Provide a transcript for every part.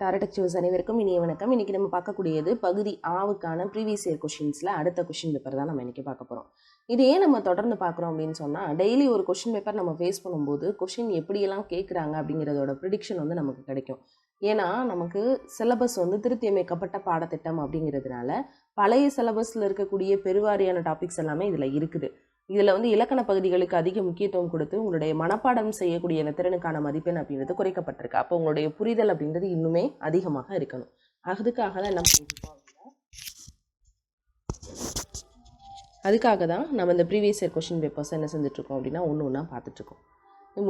டாரடெக் choose அனைவருக்கும் இனிய வணக்கம். இன்றைக்கி நம்ம பார்க்கக்கூடியது பகுதி ஆவுக்கான ப்ரீவியஸ் இயர் கொஷின்ஸில் அடுத்த கொஷின் பேப்பர் தான் நம்ம இன்றைக்கி பார்க்க போகிறோம். இது ஏன் நம்ம தொடர்ந்து பார்க்குறோம் அப்படின்னு சொன்னால், டெய்லி ஒரு கொஷின் பேப்பர் நம்ம ஃபேஸ் பண்ணும்போது கொஷின் எப்படியெல்லாம் கேட்குறாங்க அப்படிங்கிறதோட ப்ரிடிக்ஷன் வந்து நமக்கு கிடைக்கும். ஏன்னா நமக்கு சிலபஸ் வந்து திருத்தி அமைக்கப்பட்ட பாடத்திட்டம் அப்படிங்கிறதுனால பழைய சிலபஸில் இருக்கக்கூடிய பெருவாரியான டாபிக்ஸ் எல்லாமே இதில் இருக்குது. இதில் வந்து இலக்கண பகுதிகளுக்கு அதிக முக்கியத்துவம் கொடுத்து உங்களுடைய மனப்பாடம் செய்யக்கூடிய அந்த திறனுக்கான மதிப்பெண் அப்படின்றது குறைக்கப்பட்டிருக்கு. அப்போ உங்களுடைய புரிதல் அப்படின்றது இன்னுமே அதிகமாக இருக்கணும். அதுக்காக தான் என்ன பண்ணிருக்கோம் அப்படின்னா, அதுக்காக தான் நம்ம இந்த ப்ரீவியஸ் இயர் கொஷின் பேப்பர்ஸ் என்ன செஞ்சுட்ருக்கோம் அப்படின்னா ஒன்று ஒன்றா பார்த்துட்ருக்கோம்.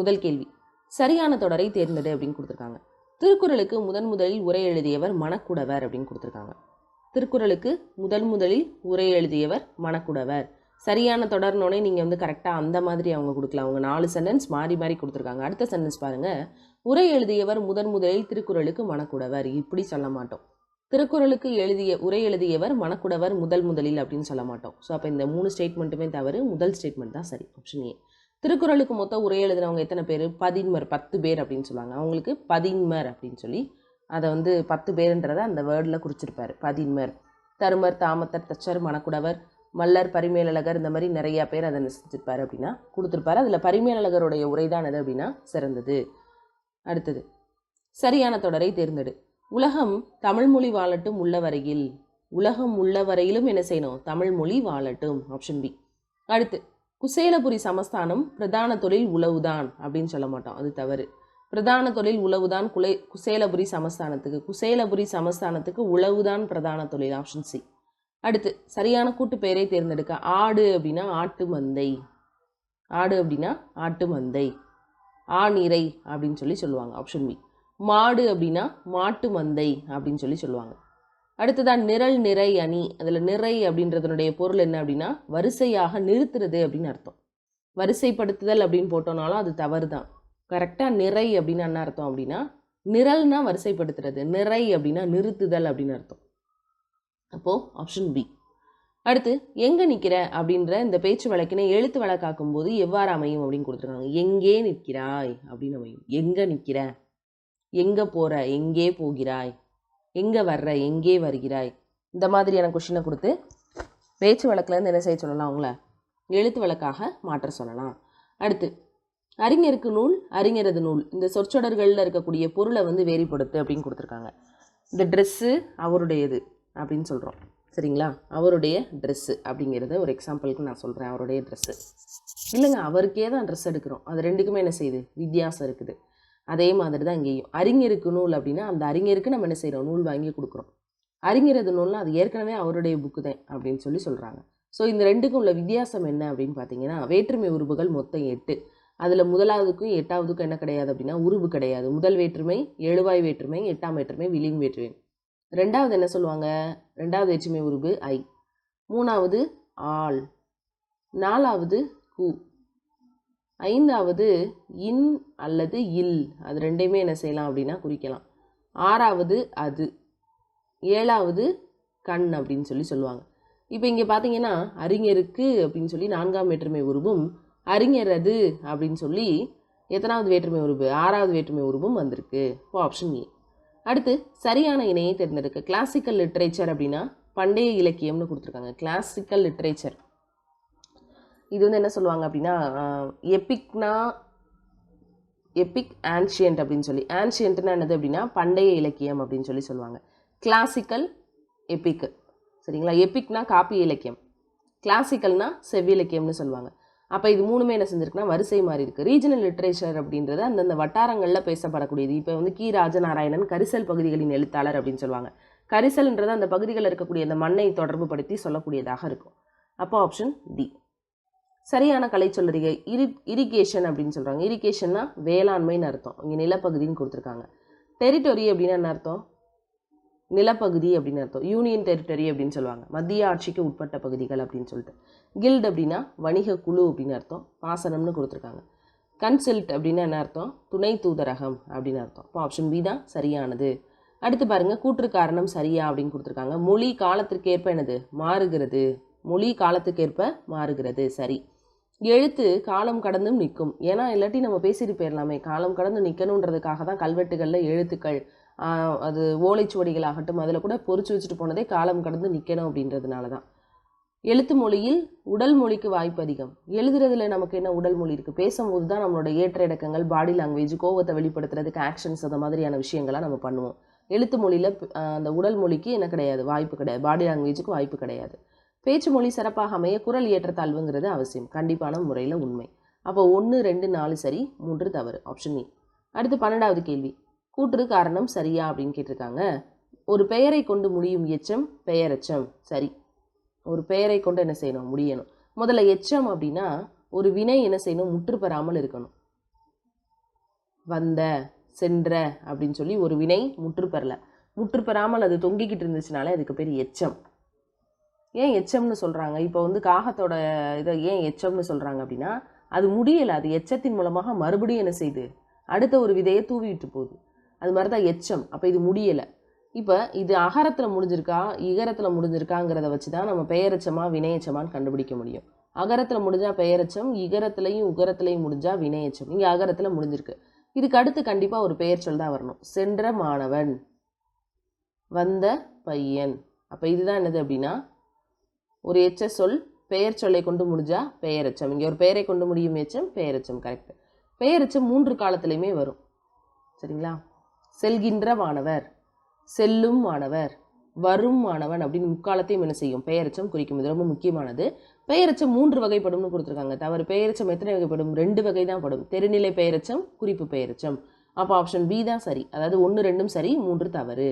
முதல் கேள்வி, சரியான தொடரை தேர்ந்தெடு அப்படின்னு கொடுத்துருக்காங்க. திருக்குறளுக்கு முதலில் உரை எழுதியவர் மணக்குடவர் அப்படின்னு கொடுத்துருக்காங்க. திருக்குறளுக்கு முதலில் உரை எழுதியவர் மணக்குடவர். சரியான தொடர்னோடனே நீங்கள் வந்து கரெக்டாக அந்த மாதிரி அவங்க கொடுக்கலாம். அவங்க 4 சென்டென்ஸ் மாறி மாறி கொடுத்துருக்காங்க. அடுத்த சென்டென்ஸ் பாருங்கள், உரை எழுதியவர் முதலில் திருக்குறளுக்கு மணக்குடவர். இப்படி சொல்ல மாட்டோம். திருக்குறளுக்கு உரை எழுதியவர் மணக்குடவர் முதலில் அப்படின்னு சொல்ல மாட்டோம். ஸோ அப்போ இந்த 3 ஸ்டேட்மெண்ட்டுமே தவறு. முதல் ஸ்டேட்மெண்ட் தான் சரி, ஆப்ஷன் ஏ. திருக்குறளுக்கு மொத்தம் உரை எழுதினவங்க எத்தனை பேர்? 10 பேர் அப்படின்னு சொல்லுவாங்க. அவங்களுக்கு பதின்மர் அப்படின்னு சொல்லி அதை வந்து 10 பேருன்றதை அந்த வேர்டில் குறிச்சிருப்பார். பதின்மர், தருமர், தாமத்தர், தச்சர், மணக்குடவர், மல்லர், பரிமேலழகர், இந்த மாதிரி நிறையா பேர் அதை செஞ்சிருப்பார் அப்படின்னா கொடுத்துருப்பாரு. அதில் பரிமேலழகருடைய உரை தான் எது அப்படின்னா சிறந்தது. அடுத்தது, சரியான தொடரை தேர்ந்தெடு. உலகம் தமிழ்மொழி வாழட்டும் உள்ள வரையில். உலகம் உள்ள வரையிலும் என்ன செய்யணும்? தமிழ்மொழி வாழட்டும், ஆப்ஷன் பி. அடுத்து, குசேலபுரி சமஸ்தானம் பிரதான தொழில் உழவுதான் அப்படின்னு சொல்ல மாட்டோம், அது தவறு. பிரதான தொழில் உழவுதான் குசேலபுரி சமஸ்தானத்துக்கு உழவுதான் பிரதான தொழில், ஆப்ஷன் சி. அடுத்து, சரியான கூட்டு பெயரை தேர்ந்தெடுக்க. ஆடு அப்படின்னா ஆட்டு மந்தை. ஆடு அப்படின்னா ஆட்டு மந்தை. ஆநிறை அப்படின்னு சொல்லி சொல்லுவாங்க, ஆப்ஷன் பி. மாடு அப்படின்னா மாட்டு மந்தை அப்படின்னு சொல்லி சொல்லுவாங்க. அடுத்ததான் நிரல் நிறை அணி. அதில் நிறை அப்படின்றதனுடைய பொருள் என்ன அப்படின்னா வரிசையாக நிறுத்துறது அப்படின்னு அர்த்தம். வரிசைப்படுத்துதல் அப்படின்னு போட்டோம்னாலும் அது தவறு தான். கரெக்டாக நிறை அப்படின்னு என்ன அர்த்தம் அப்படின்னா நிரல்னா வரிசைப்படுத்துறது, நிறை அப்படின்னா நிறுத்துதல் அப்படின்னு அர்த்தம். அப்போது ஆப்ஷன் பி. அடுத்து, எங்கே நிற்கிற அப்படின்ற இந்த பேச்சு வழக்கினை எழுத்து வழக்காக்கும் போது எவ்வாறு அமையும் அப்படின்னு கொடுத்துருக்காங்க. எங்கே நிற்கிறாய் அப்படின்னு அமையும். எங்கே நிற்கிற, எங்கே போகிற, எங்கே போகிறாய், எங்கே வர்ற, எங்கே வருகிறாய், இந்த மாதிரியான கொஷினை கொடுத்து பேச்சு வழக்கிலேருந்து என்ன செய்ய சொல்லலாம், அவங்கள எழுத்து வழக்காக மாற்ற சொல்லலாம். அடுத்து, அறிஞருக்கு நூல், அறிஞரது நூல். இந்த சொற்றொடர்களில் இருக்கக்கூடிய பொருளை வந்து வேறுபடுத்து அப்படின்னு கொடுத்துருக்காங்க. இந்த ட்ரெஸ்ஸு அவருடையது அப்படின்னு சொல்கிறோம், சரிங்களா? அவருடைய ட்ரெஸ்ஸு அப்படிங்கிறத ஒரு எக்ஸாம்பிளுக்கு நான் சொல்கிறேன். அவருடைய ட்ரெஸ்ஸு இல்லைங்க, அவருக்கே தான் ட்ரெஸ் எடுக்கிறோம். அது ரெண்டுக்குமே என்ன செய்யுது? வித்தியாசம் இருக்குது. அதே மாதிரி தான் இங்கேயும் அறிஞருக்கு நூல் அப்படின்னா அந்த அறிஞருக்கு நம்ம என்ன செய்கிறோம்? நூல் வாங்கி கொடுக்குறோம். அறிஞரது நூல்னால் அது ஏற்கனவே அவருடைய புக்கு தான் அப்படின்னு சொல்லி சொல்கிறாங்க. ஸோ இந்த ரெண்டுக்கும் உள்ள வித்தியாசம் என்ன அப்படின்னு பார்த்தீங்கன்னா, வேற்றுமை உருபுகள் மொத்தம் 8. அதில் முதலாவதுக்கும் 8ஆவதுக்கும் என்ன கிடையாது அப்படின்னா உருபு கிடையாது. முதல் வேற்றுமை எழுவாய் வேற்றுமை, 8ஆம் வேற்றுமை விளிம் வேற்றுமை. ரெண்டாவது என்ன சொல்லுவாங்க? ரெண்டாவது வேற்றுமை உருபு ஐ. மூணாவது ஆள். நாலாவது கு. ஐந்தாவது இன் அல்லது இல், அது ரெண்டையுமே என்ன செய்யலாம் அப்படின்னா குறிக்கலாம். ஆறாவது அது. ஏழாவது கண் அப்படின்னு சொல்லி சொல்லுவாங்க. இப்போ இங்கே பார்த்தீங்கன்னா அறிஞருக்கு அப்படின்னு சொல்லி 4ஆம் வேற்றுமை உருவும், அறிஞரது அப்படின்னு சொல்லி எத்தனாவது வேற்றுமை உருவு? 6ஆவது வேற்றுமை உருவும் வந்திருக்கு. இப்போ ஆப்ஷன் ஏ. அடுத்து, சரியான இணையை தேர்ந்தெடுக்க. கிளாசிக்கல் லிட்ரேச்சர் அப்படின்னா பண்டைய இலக்கியம்னு கொடுத்துருக்காங்க. கிளாசிக்கல் லிட்ரேச்சர் இது வந்து என்ன சொல்லுவாங்க அப்படின்னா எபிக் ஆன்ஷியன்ட் அப்படின்னு சொல்லி. ஆன்ஷியன்ட்னா என்னது அப்படின்னா பண்டைய இலக்கியம் அப்படின்னு சொல்லி சொல்லுவாங்க. கிளாசிக்கல், எபிக், சரிங்களா? எபிக்னா காப்பிய இலக்கியம், கிளாசிக்கல்னா செவ்விலக்கியம்னு சொல்லுவாங்க. அப்போ இது மூணுமே என்ன செஞ்சுருக்குன்னா வரிசை மாறி இருக்குது. ரீஜனல் லிட்ரேச்சர் அப்படின்றது அந்தந்த வட்டாரங்களில் பேசப்படக்கூடியது. இப்போ வந்து கி ராஜநாராயணன் கரிசல் பகுதிகளின் எழுத்தாளர் அப்படின்னு சொல்லுவாங்க. கரிசல்ன்றது அந்த பகுதிகளில் இருக்கக்கூடிய அந்த மண்ணை தொடர்பு படுத்தி சொல்லக்கூடியதாக இருக்கும். அப்போ ஆப்ஷன் டி. சரியான கலை சொல்லறிகை. இரிகேஷன் அப்படின்னு சொல்கிறாங்க. இரிகேஷன்னா வேளாண்மைன்னு அர்த்தம். இங்கே நிலப்பகுதின்னு கொடுத்துருக்காங்க. டெரிட்டரி அப்படின்னா என்ன அர்த்தம்? நிலப்பகுதி அப்படின்னு அர்த்தம். யூனியன் டெரிட்டரி அப்படின்னு சொல்லுவாங்க. மத்திய ஆட்சிக்கு உட்பட்ட பகுதிகள் அப்படின்னு சொல்லிட்டு. கில்ட் அப்படின்னா வணிக குழு அப்படின்னு அர்த்தம். பாசனம்னு கொடுத்துருக்காங்க. கன்சல்ட் அப்படின்னா என்ன அர்த்தம்? துணை தூதரகம் அப்படின்னு அர்த்தம். இப்போ ஆப்ஷன் பி தான் சரியானது. அடுத்து பாருங்கள், கூற்று காரணம் சரியா அப்படின்னு கொடுத்துருக்காங்க. மொழி காலத்திற்கேற்ப என்னது? மாறுகிறது. மொழி காலத்துக்கேற்ப மாறுகிறது, சரி. எழுத்து காலம் கடந்தும் நிற்கும். ஏன்னா இல்லாட்டி நம்ம பேசிட்டு போயிடலாமே. காலம் கடந்து நிற்கணுன்றதுக்காக தான் கல்வெட்டுகளில் எழுத்துக்கள் அது ஓலைச்சுவடிகளாகட்டும் அதில் கூட பொறிச்சு வச்சுட்டு போனதே காலம் கடந்து நிற்கணும் அப்படின்றதுனால தான். எழுத்து மொழியில் உடல் மொழிக்கு வாய்ப்பு அதிகம். எழுதுறதுல நமக்கு என்ன உடல் மொழி இருக்குது? பேசும்போது தான் நம்மளோட ஏற்ற இறக்கங்கள், பாடி லாங்குவேஜ், கோவத்தை வெளிப்படுத்துறதுக்கு ஆக்ஷன்ஸ், அந்த மாதிரியான விஷயங்கள்லாம் நம்ம பண்ணுவோம். எழுத்து மொழியில் அந்த உடல் மொழிக்கு என்ன கிடையாது, வாய்ப்பு கிடையாது. பாடி லாங்குவேஜுக்கு வாய்ப்பு கிடையாது. பேச்சு மொழி சிறப்பாக அமைய குரல் ஏற்றத்தாழ்வுங்கிறது அவசியம். கண்டிப்பான முறையில் உண்மை. அப்போ 1, 2, 4 சரி, 3 தவறு. Option A. அடுத்து 12வது கேள்வி. கூற்று காரணம் சரியா அப்படின்னு கேட்டிருக்காங்க. ஒரு பெயரை கொண்டு முடியும் எச்சம் பெயரெச்சம். சரி. ஒரு பெயரை கொண்டு என்ன செய்யணும், முடியணும். முதல்ல எச்சம் அப்படின்னா ஒரு வினை என்ன செய்யணும், முற்று பெறாமல் இருக்கணும். வந்த, சென்ற அப்படின்னு சொல்லி ஒரு வினை முற்று பெறல, முற்று பெறாமல் அது தொங்கிக்கிட்டு இருந்துச்சுனாலே அதுக்கு பேர் எச்சம். ஏன் எச்சம்னு சொல்கிறாங்க? இப்போ காகத்தோட இதை ஏன் எச்சம்னு சொல்கிறாங்க அப்படின்னா, அது முடியலை, அது எச்சத்தின் மூலமாக மறுபடியும் என்ன செய்யுது, அடுத்த ஒரு விதையை தூவிட்டு போகுது. அது மாதிரி தான் எச்சம். அப்போ இது முடியலை. இப்போ இது அகரத்தில் முடிஞ்சிருக்கா இகரத்தில் முடிஞ்சிருக்காங்கிறத வச்சு தான் நம்ம பெயரெச்சமா வினையச்சமான்னு கண்டுபிடிக்க முடியும். அகரத்தில் முடிஞ்சால் பெயரெச்சம், இகரத்துலையும் உகரத்துலையும் முடிஞ்சால் வினையச்சம். இங்கே அகரத்தில் முடிஞ்சிருக்கு. இதுக்கு அடுத்து கண்டிப்பாக ஒரு பெயர் சொல் தான் வரணும். சென்ற மாணவன், வந்த பையன். அப்போ இதுதான் என்னது அப்படின்னா ஒரு எச்ச சொல் பெயர் சொல்லை கொண்டு முடிஞ்சால் பெயரெச்சம். இங்கே ஒரு பெயரை கொண்டு முடியும் எச்சம் பெயரெச்சம். கரெக்ட். பெயரெச்சம் 3 காலத்துலையுமே வரும். சரிங்களா? செல்கின்ற மாணவர், செல்லும் மாணவர், வரும் மாணவன் அப்படின்னு முக்காலத்தையும் என்ன செய்யும், பெயரெச்சம் குறிக்கும். இது ரொம்ப முக்கியமானது. பெயரெச்சம் 3 வகைப்படும்னு கொடுத்துருக்காங்க. தவறு. பெயரெச்சம் எத்தனை வகைப்படும்? 2 வகை தான் படும். தெருநிலை பெயரெச்சம், குறிப்பு பெயரெச்சம். அப்போ ஆப்ஷன் பி தான் சரி. அதாவது 1, 2 சரி, 3 தவறு.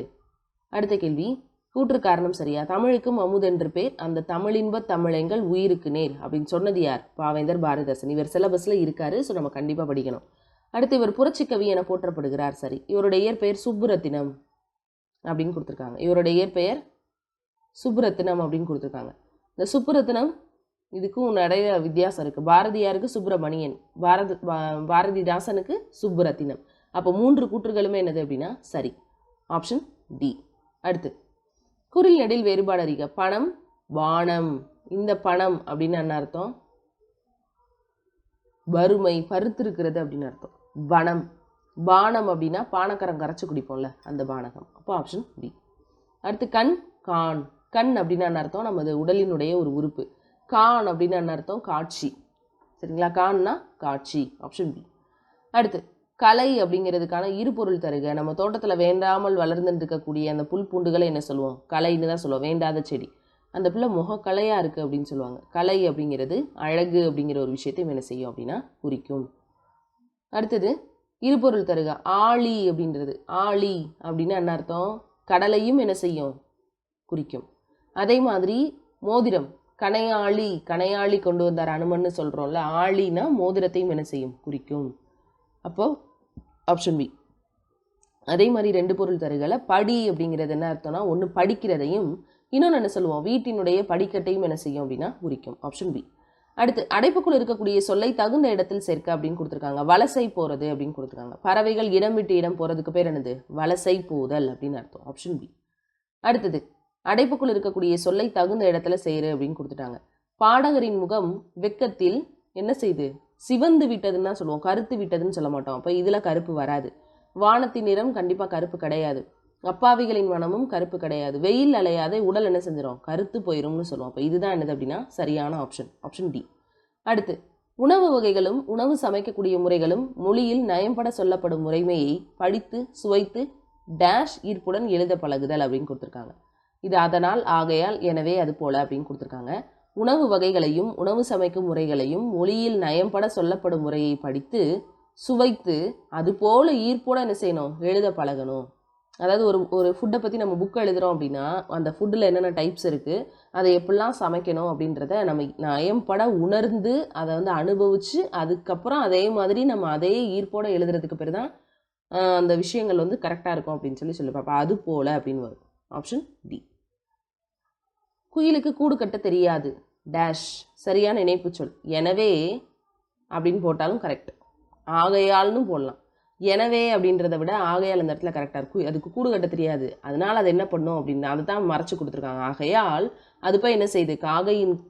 அடுத்த கேள்வி. கூற்று காரணம் சரியா? தமிழுக்கும் அமுதென்று பேர், அந்த தமிழின்ப தமிழெங்கள் உயிருக்கு நேர் அப்படின்னு சொன்னது யார்? பாவேந்தர் பாரதிதாசன். இவர் சிலபஸில் இருக்காரு. ஸோ நம்ம கண்டிப்பாக படிக்கணும். அடுத்து இவர் புரட்சிக்கவி என போற்றப்படுகிறார். சரி. இவருடைய இயற்பெயர் சுப்புரத்தினம் அப்படின்னு கொடுத்துருக்காங்க. இவருடைய இயற்பெயர் சுப்புரத்தினம் அப்படின்னு கொடுத்துருக்காங்க. இந்த சுப்புரத்தினம் இதுக்கும் நிறைய வித்தியாசம் இருக்குது. பாரதியாருக்கு சுப்பிரமணியன், பாரதிதாசனுக்கு சுப்புரத்தினம். அப்போ 3 கூற்றுகளுமே என்னது அப்படின்னா சரி. Option D. அடுத்து குரில் நெடில் வேறுபாடு அறிக. பணம், வானம். இந்த பணம் அப்படின்னு என்ன அர்த்தம்? வறுமை, பருத்திருக்கிறது அப்படின்னு அர்த்தம். வனம். பானம் அப்படின்னா பானக்கரம் கரைச்சி குடிப்போம்ல, அந்த பானகம். அப்போ ஆப்ஷன் பி. அடுத்து கண், கான். கண் அப்படின்னா என்ன அர்த்தம்? நமது உடலினுடைய ஒரு உறுப்பு. கான் அப்படின்னா என்ன அர்த்தம்? காட்சி. சரிங்களா? கான்னா காட்சி. Option B. அடுத்து கலை அப்படிங்கிறதுக்கான இருபொருள் தருக. நம்ம தோட்டத்தில் வேண்டாமல் வளர்ந்துட்டு இருக்கக்கூடிய அந்த புல் பூண்டுகளை என்ன சொல்லுவோம்? கலைன்னு தான் சொல்லுவோம். வேண்டாத செடி. அந்த பிள்ளை முகக்கலையாக இருக்குது அப்படின்னு சொல்லுவாங்க. கலை அப்படிங்கிறது அழகு அப்படிங்கிற ஒரு விஷயத்தையும் என்ன செய்யும் அப்படின்னா குறிக்கும். அடுத்தது இருபொருள் தருக. ஆழி அப்படின்றது. ஆழி அப்படின்னா என்ன அர்த்தம்? கடலையும் என்ன செய்யும்? குறிக்கும். அதே மாதிரி மோதிரம். கணையாளி, கணையாளி கொண்டு வந்தார் அனுமன்னு சொல்கிறோம்ல, ஆழினா மோதிரத்தையும் என்ன செய்யும்? குறிக்கும். அப்போது ஆப்ஷன் பி. அதே மாதிரி 2 பொருள் தருகல. படி அப்படிங்கிறது என்ன அர்த்தம்னா, ஒன்று படிக்கிறதையும், இன்னொன்று என்ன சொல்லுவோம், வீட்டினுடைய படிக்கட்டையும் என்ன செய்யும் அப்படின்னா குறிக்கும். Option B. அடுத்து அடைப்புக்குள் இருக்கக்கூடிய சொல்லை தகுந்த இடத்தில் சேர்க்க அப்படின்னு கொடுத்துருக்காங்க. வலசை போகிறது அப்படின்னு கொடுத்துருக்காங்க. பறவைகள் இடம் விட்டு இடம் போகிறதுக்கு பேர் என்னது? வலசை போதல் அப்படின்னு அர்த்தம். Option B. அடுத்தது அடைப்புக்குள் இருக்கக்கூடிய சொல்லை தகுந்த இடத்துல சேரு அப்படின்னு கொடுத்துட்டாங்க. பாடகரின் முகம் வெக்கத்தில் என்ன செய்து? சிவந்து விட்டதுன்னு தான் சொல்லுவோம், கருத்து விட்டதுன்னு சொல்ல மாட்டோம். அப்போ இதில் கருப்பு வராது. வானத்தின் நிறம் கண்டிப்பாக கருப்பு கிடையாது. அப்பாவிகளின் மனமும் கருப்பு கிடையாது. வெயில் அலையாத உடல் என்ன செஞ்சிடும்? கருத்து போயிரும்னு சொல்லுவோம். அப்போ இதுதான் என்னது அப்படின்னா சரியான ஆப்ஷன். Option D. அடுத்து உணவு வகைகளும் உணவு சமைக்கக்கூடிய முறைகளும் மொழியில் நயம்பட சொல்லப்படும் முறைமையை படித்து சுவைத்து டேஷ் ஈர்ப்புடன் எழுத பழகுதல் அப்படின்னு கொடுத்துருக்காங்க. இது அதனால், ஆகையால், எனவே, அது போல அப்படின்னு கொடுத்துருக்காங்க. உணவு வகைகளையும் உணவு சமைக்கும் முறைகளையும் மொழியில் நயம்பட சொல்லப்படும் முறையை படித்து சுவைத்து அது போல ஈர்ப்போட என்ன செய்யணும்? எழுத பழகணும். அதாவது ஒரு ஃபுட்டை பற்றி நம்ம புக் எழுதுகிறோம் அப்படின்னா அந்த ஃபுட்டில் என்னென்ன டைப்ஸ் இருக்குது, அதை எப்படிலாம் சமைக்கணும் அப்படின்றத நம்ம நயம்பட உணர்ந்து அதை அனுபவித்து அதுக்கப்புறம் அதே மாதிரி நம்ம அதே ஈர்ப்போடு எழுதுறதுக்கு பேர் தான் அந்த விஷயங்கள் கரெக்டாக இருக்கும் அப்படின்னு சொல்லி அப்போ அது போல் அப்படின்னு வரும். Option D. குயிலுக்கு கூடு கட்ட தெரியாது டேஷ் சரியான இணைப்பு சொல். எனவே அப்படின்னு போட்டாலும் கரெக்ட். ஆகையால்னு போடலாம். எனவே அப்படின்றத விட ஆகையால் அந்த இடத்துல கரெக்டாக இருக்கும். அதுக்கு கூடு கட்ட தெரியாது, அதனால் அது என்ன பண்ணும் அப்படின்னு அதை தான் மறைச்சு கொடுத்துருக்காங்க. ஆகையால் அது போய் என்ன செய்யுது?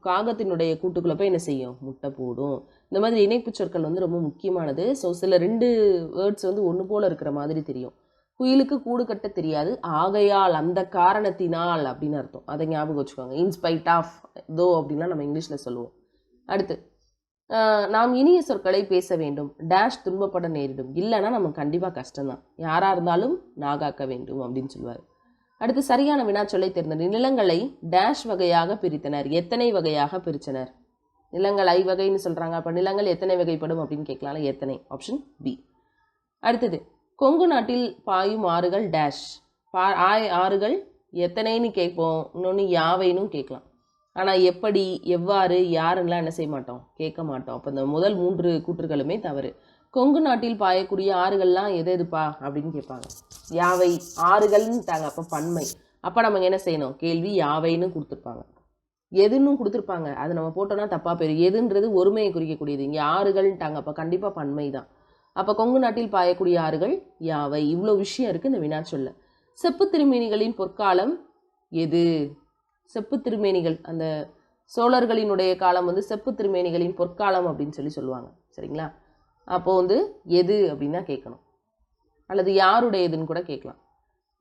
காகத்தினுடைய கூட்டுக்குள்ளே போய் என்ன செய்யும்? முட்டை போடும். இந்த மாதிரி இணைப்பு சொற்கள் ரொம்ப முக்கியமானது. ஸோ சில 2 வேர்ட்ஸ் ஒன்று போல் இருக்கிற மாதிரி தெரியும். குயிலுக்கு கூடு கட்ட தெரியாது, ஆகையால் அந்த காரணத்தினால் அப்படின்னு அர்த்தம். அதை ஞாபகம் வச்சுக்கோங்க. இன்ஸ்பைட் ஆஃப் தோ அப்படின்லாம் நம்ம இங்கிலீஷில் சொல்லுவோம். அடுத்து நாம் இனிய சொற்களை பேச வேண்டும், டேஷ் துன்பப்பட நேரிடும், இல்லைன்னா நமக்கு கண்டிப்பாக கஷ்டம்தான், யாராக இருந்தாலும் நாகாக்க வேண்டும் அப்படின்னு சொல்லுவார். அடுத்து சரியான வினாச்சொல்லை தேர்ந்தெடு. நிலங்களை டேஷ் வகையாக பிரித்தனர், எத்தனை வகையாக பிரித்தனர்? நிலங்கள் வகைன்னு சொல்கிறாங்க, அப்போ நிலங்கள் எத்தனை வகைப்படும் அப்படின்னு கேட்கலாம், எத்தனை, ஆப்ஷன் பி. அடுத்தது கொங்கு நாட்டில் பாயும் ஆறுகள் டேஷ், ஆறுகள் எத்தனைன்னு கேட்போம், இன்னொன்று யாவைன்னு கேட்கலாம். ஆனால் எப்படி, எவ்வாறு, யாருன்னெலாம் என்ன செய்ய மாட்டோம், கேட்க மாட்டோம். அப்போ இந்த முதல் 3 கூற்றுகளுமே தவறு. கொங்கு நாட்டில் பாயக்கூடிய ஆறுகள்லாம் எது எதுப்பா அப்படின்னு கேட்பாங்க, யாவை, ஆறுகள்ன்ட்டாங்க, அப்போ பன்மை. அப்போ நம்ம என்ன செய்யணும், கேள்வி யாவைன்னு கொடுத்துருப்பாங்க, எதுன்னு கொடுத்துருப்பாங்க, அது நம்ம போட்டோம்னா தப்பாக போயிடும். எதுன்றது ஒருமையை குறிக்கக்கூடியது, இங்கே ஆறுகள்ன்ட்டாங்க, அப்போ கண்டிப்பாக பன்மை தான். அப்போ கொங்கு நாட்டில் பாயக்கூடிய ஆறுகள் யாவை. இவ்வளோ விஷயம் இருக்குது இந்த வினாச்சொல்ல. செப்பு திருமேனிகளின் பொற்காலம் எது? செப்பு திருமேனிகள், அந்த சோழர்களினுடைய காலம் வந்து செப்பு திருமேனிகளின் பொற்காலம் அப்படின்னு சொல்லுவாங்க. சரிங்களா? அப்போது எது அப்படின்னா கேட்கணும், அல்லது யாருடையதுன்னு கூட கேட்கலாம்.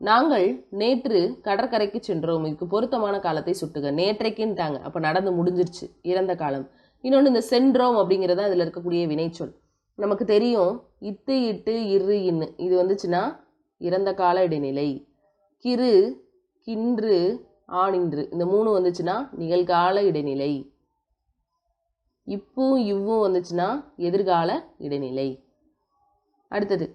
நாங்கள் நேற்று கடற்கரைக்கு சென்றோம், இதுக்கு பொருத்தமான காலத்தை சுட்டுக. நேற்றைக்குன்ட்டாங்க, அப்போ நடந்து முடிஞ்சிருச்சு, இறந்த காலம். இன்னொன்று இந்த சென்றோம் அப்படிங்கிறது தான் இதில் இருக்கக்கூடிய வினைச்சொல். நமக்கு தெரியும், இட்டு இட்டு இரு இன்னு, இது வந்துச்சுன்னா இறந்த கால இடைநிலை. கிரு கின்று ஆனின்று, இந்த 3 வந்துச்சுன்னா நிகழ்கால இடைநிலை. இப்பும் இவ்வும் வந்துச்சுன்னா எதிர்கால இடைநிலை. அடுத்தது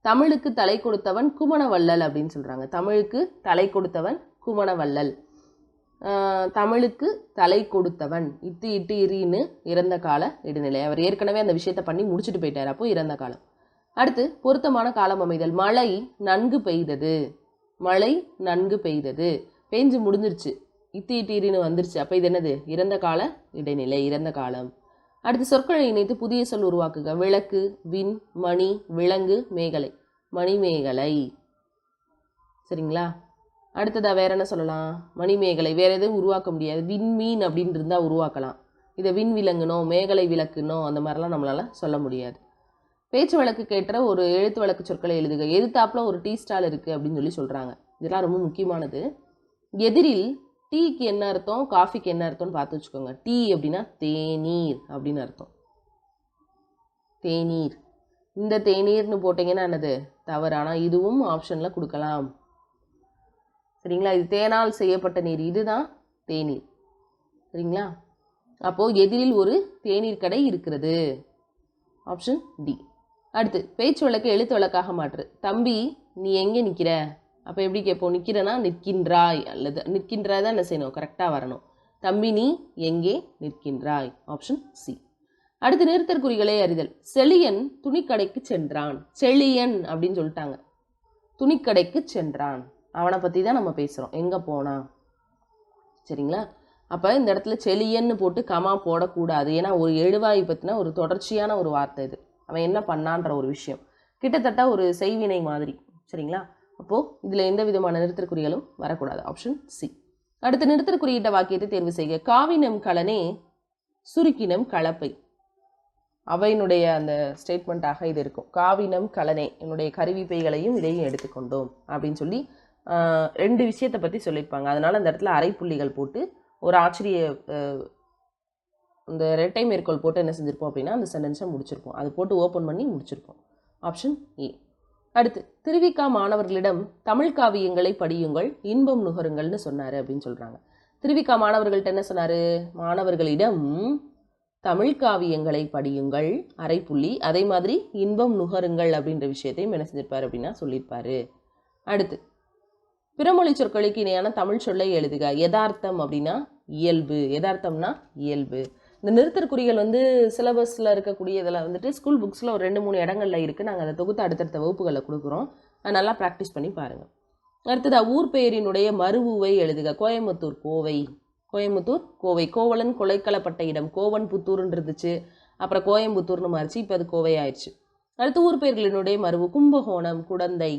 தமிழுக்கு தலை கொடுத்தவன் குமணவள்ளல் அப்படின்னு சொல்கிறாங்க. தமிழுக்கு தலை கொடுத்தவன் குமணவள்ளல். தமிழுக்கு தலை கொடுத்தவன், இட்டு இட்டு இரின்னு இறந்த கால இடைநிலை. அவர் ஏற்கனவே அந்த விஷயத்தை பண்ணி முடிச்சுட்டு போயிட்டார், அப்போ இறந்த காலம். அடுத்து பொருத்தமான காலம் அமைதல். மழை நன்கு பெய்தது, மழை நன்கு பெய்தது, பெஞ்சு முடிஞ்சிருச்சு, இட்டு இட்டு இரின்னு வந்துருச்சு, அப்போ இது என்னது, இறந்த கால இடைநிலை, இறந்த காலம். அடுத்து சொற்களை இணைத்து புதிய சொல் உருவாக்குக. விளக்கு, விண், மணி, விலங்கு, மேகலை, மணிமேகலை. சரிங்களா? அடுத்ததாக வேற என்ன சொல்லலாம், மணிமேகலை. வேற எதுவும் உருவாக்க முடியாது, விண்மீன் அப்படின்னு இருந்தால் உருவாக்கலாம். இதை விண் விலங்குனோ மேகலை விளக்குனோ அந்த மாதிரிலாம் நம்மளால் சொல்ல முடியாது. பேச்சு வழக்கு கேட்ட ஒரு எழுத்து வழக்கு சொற்களை எழுதுக. எதிர்த்தாப்புல ஒரு டீ ஸ்டால் இருக்குது அப்படின்னு சொல்கிறாங்க. இதெல்லாம் ரொம்ப முக்கியமானது. எதிரில் டீக்கு என்ன அர்த்தம், காஃபிக்கு என்ன அர்த்தம்னு பார்த்து வச்சுக்கோங்க. டீ அப்படின்னா தேநீர் அப்படின்னு அர்த்தம், தேநீர். இந்த தேநீர்னு போட்டிங்கன்னா என்னது, தவறு. ஆனால் இதுவும் ஆப்ஷனில் கொடுக்கலாம். சரிங்களா? இது தேனால் செய்யப்பட்ட நீர், இதுதான் தேநீர். சரிங்களா? அப்போது எதிரில் ஒரு தேநீர் கடை இருக்கிறது, ஆப்ஷன் டி. அடுத்து பேச்சு வழக்கு எழுத்து வழக்காக மாற்று. தம்பி நீ எங்கே நிற்கிற, அப்போ எப்படி கேட்போம், நிற்கிறனா நிற்கின்றாய், அல்லது நிற்கின்றாய் தான் என்ன செய்யணும், கரெக்டாக வரணும். தம்பி நீ எங்கே நிற்கின்றாய், ஆப்ஷன் சி. அடுத்து நிறுத்தற்குறிகளை அறிதல். செழியன் துணிக்கடைக்கு சென்றான். செழியன் அப்படின்னு சொல்லிட்டாங்க, துணிக்கடைக்கு சென்றான், அவனை பற்றி தான் நம்ம பேசுகிறோம், எங்கே போனான். சரிங்களா? அப்போ இந்த இடத்துல செழியன்னு போட்டு கமா போடக்கூடாது, ஏன்னா ஒரு எழுவாய் பற்றினா ஒரு தொடர்ச்சியான ஒரு வார்த்தை இது. அவன் என்ன பண்ணான்ற ஒரு விஷயம், கிட்டத்தட்ட ஒரு செய்வினை மாதிரி. சரிங்களா? அப்போது இதில் எந்த விதமான நிறுத்தற்குறிகளும் வரக்கூடாது, ஆப்ஷன் சி. அடுத்து நிறுத்தற்குறியிட்ட வாக்கியத்தை தேர்வு செய்க. காவினம் கலனே சுருக்கினம் கலப்பை. அவையினுடைய அந்த ஸ்டேட்மெண்ட்டாக இது இருக்கும். காவினம் கலனே, என்னுடைய கருவிப்பைகளையும் இதையும் எடுத்துக்கொண்டோம் அப்படின்னு சொல்லி 2 விஷயத்தை பற்றி சொல்லியிருப்பாங்க. அதனால் அந்த இடத்துல அரைப்புள்ளிகள் போட்டு ஒரு ஆச்சரிய இந்த இரட்டை மேற்கோள் போட்டு என்ன செஞ்சுருப்போம் அப்படின்னா அந்த சென்டென்ஸை முடிச்சிருப்போம். அது போட்டு ஓப்பன் பண்ணி முடிச்சிருப்போம், ஆப்ஷன் ஏ. அடுத்து திருவிக்கா மாணவர்களிடம் தமிழ் காவியங்களை படியுங்கள், இன்பம் நுகருங்கள்னு சொன்னார் அப்படின்னு சொல்கிறாங்க. திருவிக்கா மாணவர்கள்ட்ட என்ன சொன்னார், மாணவர்களிடம் தமிழ் காவியங்களை படியுங்கள் அரைப்புள்ளி, அதே மாதிரி இன்பம் நுகருங்கள் அப்படின்ற விஷயத்தையும் என்ன செஞ்சிருப்பார் அப்படின்னா சொல்லியிருப்பார். அடுத்து பிறமொழி சொற்களுக்கு இணையான தமிழ் சொல்லை எழுதுக. யதார்த்தம் அப்படின்னா இயல்பு, யதார்த்தம்னா இயல்பு. இந்த நிறுத்தற்குறிகள் வந்து சிலபஸில் இருக்கக்கூடிய இதில் வந்துட்டு ஸ்கூல் புக்ஸில் ஒரு 2-3 இடங்களில் இருக்குது. நாங்கள் அதை தொகுத்து அடுத்தடுத்த வகுப்புகளில் கொடுக்குறோம், அது நல்லா ப்ராக்டிஸ் பண்ணி பாருங்கள். அடுத்ததாக ஊர் பெயரினுடைய மறுவுவை எழுதுக. கோயம்புத்தூர் கோவை, கோயம்புத்தூர் கோவை. கோவலன் கொலைக்களப்பட்ட இடம், கோவன் புத்தூர்னு இருந்துச்சு, அப்புறம் கோயம்புத்தூர்னு மாறிச்சு, இப்போ அது கோவை ஆயிடுச்சு. அடுத்து ஊர் பெயர்களினுடைய மறுவு. கும்பகோணம் குடந்தை,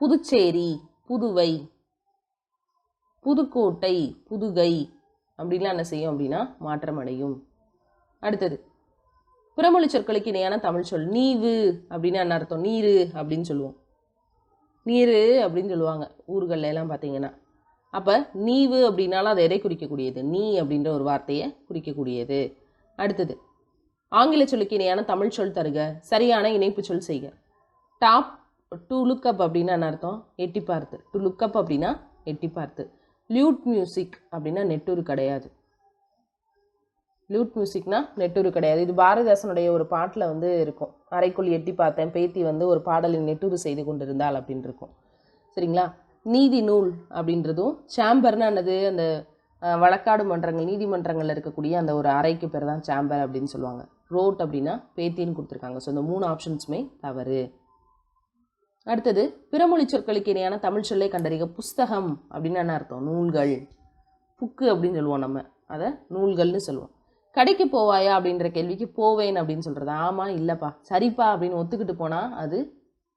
புதுச்சேரி புதுவை, புதுக்கோட்டை புதுகை அப்படின்லாம் என்ன செய்யும் அப்படின்னா மாற்றம் அடையும். அடுத்தது பிறமொழி சொற்களுக்கு இணையான தமிழ் சொல். நீவு அப்படின்னா என்ன அர்த்தம், நீரு அப்படின்னு சொல்லுவோம். நீர் அப்படின்னு சொல்லுவாங்க ஊர்கள்ல எல்லாம் பார்த்தீங்கன்னா. அப்போ நீவு அப்படின்னாலும் அதை எதை குறிக்கக்கூடியது? நீ அப்படின்ற ஒரு வார்த்தையை குறிக்கக்கூடியது. அடுத்தது ஆங்கில சொல்லுக்கு இணையான தமிழ் சொல் தருக, சரியான இணைப்பு சொல் செய்க. டாப் டு லுக் அப் அப்படின்னா என்ன அர்த்தம்? எட்டி பார்த்து. டு லுக் அப் அப்படின்னா எட்டி பார்த்து. லியூட் மியூசிக் அப்படின்னா நெட்டூர் கிடையாது. லியூட் மியூசிக்னா நெட்டூர் கிடையாது. இது பாரதிதாசனுடைய ஒரு பாட்டில் வந்து இருக்கும். அறைக்குள் எட்டி பார்த்தேன் பேத்தி வந்து ஒரு பாடலின் நெட்டூர் செய்து கொண்டிருந்தாள் அப்படின்னு இருக்கும். சரிங்களா? நீதி நூல் அப்படின்றதும் சேம்பர்னா என்னது? அந்த வழக்காடு மன்றங்கள் நீதிமன்றங்களில் இருக்கக்கூடிய அந்த ஒரு அறைக்கு பேர் தான் சேம்பர் அப்படின்னு சொல்லுவாங்க. ரோட் அப்படின்னா பேத்தின்னு கொடுத்துருக்காங்க. ஸோ இந்த 3 ஆப்ஷன்ஸுமே தவறு. அடுத்தது பிறமொழி சொற்களுக்கு இணையான தமிழ் சொல்லை கண்டறிக. புஸ்தகம் அப்படின்னு என்ன அர்த்தம்? நூல்கள். புக்கு அப்படின்னு சொல்லுவோம், நம்ம அதை நூல்கள்னு சொல்லுவோம். கடைக்கு போவாயா அப்படின்ற கேள்விக்கு போவேன் அப்படின்னு சொல்கிறது. ஆமாம் இல்லைப்பா சரிப்பா அப்படின்னு ஒத்துக்கிட்டு போனால் அது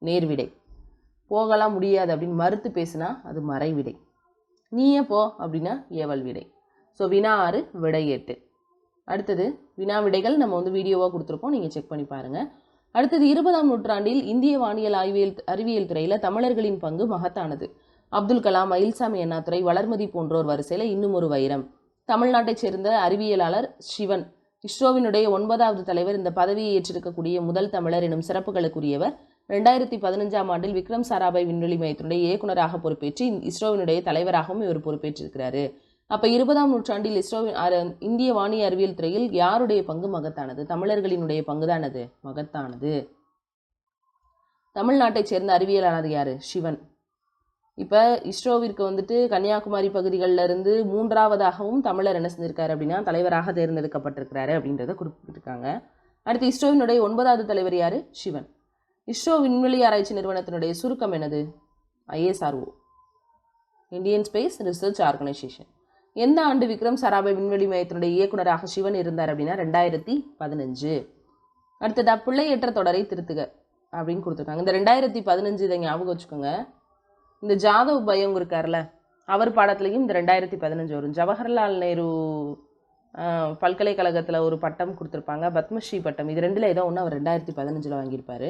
நேர்விடை. போகலாம் முடியாது அப்படின்னு மறுத்து பேசினா அது மறைவிடை. நீயே போ அப்படின்னா ஏவல் விடை. ஸோ வினா 6 விடை 8. அடுத்தது வினா விடைகள் நம்ம வந்து வீடியோவாக கொடுத்துருக்கோம், நீங்கள் செக் பண்ணி பாருங்கள். அடுத்தது 20ஆம் நூற்றாண்டில் இந்திய வானியல் அறிவியல் துறையில் தமிழர்களின் பங்கு மகத்தானது. அப்துல் கலாம், மயில்சாமி அண்ணாதுரை, வளர்மதி போன்றோர் வரிசையில் இன்னும் ஒரு வைரம். தமிழ்நாட்டைச் சேர்ந்த அறிவியலாளர் சிவன் இஸ்ரோவினுடைய 9வது தலைவர். இந்த பதவியை ஏற்றிருக்கக்கூடிய முதல் தமிழர் எனும் சிறப்புகளுக்குரியவர். 2015ஆம் ஆண்டில் விக்ரம் சாராபாய் விண்வெளி மையத்தினுடைய இயக்குநராக பொறுப்பேற்று இஸ்ரோவினுடைய தலைவராகவும் இவர் பொறுப்பேற்றிருக்கிறாரு. அப்போ 20ஆம் நூற்றாண்டில் இந்திய வானியல் அறிவியல் துறையில் யாருடைய பங்கு மகத்தானது? தமிழர்களினுடைய பங்கு தான் அது மகத்தானது. தமிழ்நாட்டைச் சேர்ந்த அறிவியலாளர் யாரு? சிவன். இப்போ இஸ்ரோவிற்கு வந்துட்டு கன்னியாகுமரி பகுதிகளில் இருந்து 3ஆவதாகவும் தமிழர் என்ன செஞ்சிருக்காரு அப்படின்னா தலைவராக தேர்ந்தெடுக்கப்பட்டிருக்கிறாரு அப்படின்றத குறிப்பிட்டிருக்காங்க. அடுத்து இஸ்ரோவினுடைய 9வது தலைவர் யாரு? சிவன். இஸ்ரோ விண்வெளி ஆராய்ச்சி நிறுவனத்தினுடைய சுருக்கம் என்னது? ISRO, Indian space research organisation. எந்த ஆண்டு விக்ரம் சாராபாய் விண்வெளி மையத்தினுடைய இயக்குநராக சிவன் இருந்தார் அப்படின்னா 2015. அடுத்ததா பிள்ளையற்ற தொடரை திருத்துக அப்படின்னு கொடுத்துருக்காங்க. இந்த 2015 இதை ஞாபகம் வச்சுக்கோங்க. இந்த ஜாதவ் பயோங் இருக்கார்ல, அவர் பாடத்துலையும் இந்த 2015 வரும். ஜவஹர்லால் நேரு பல்கலைக்கழகத்தில் ஒரு பட்டம் கொடுத்துருப்பாங்க, பத்மஸ்ரீ பட்டம். இது 2ல் ஏதோ ஒன்று அவர் 2015 வாங்கியிருப்பார்.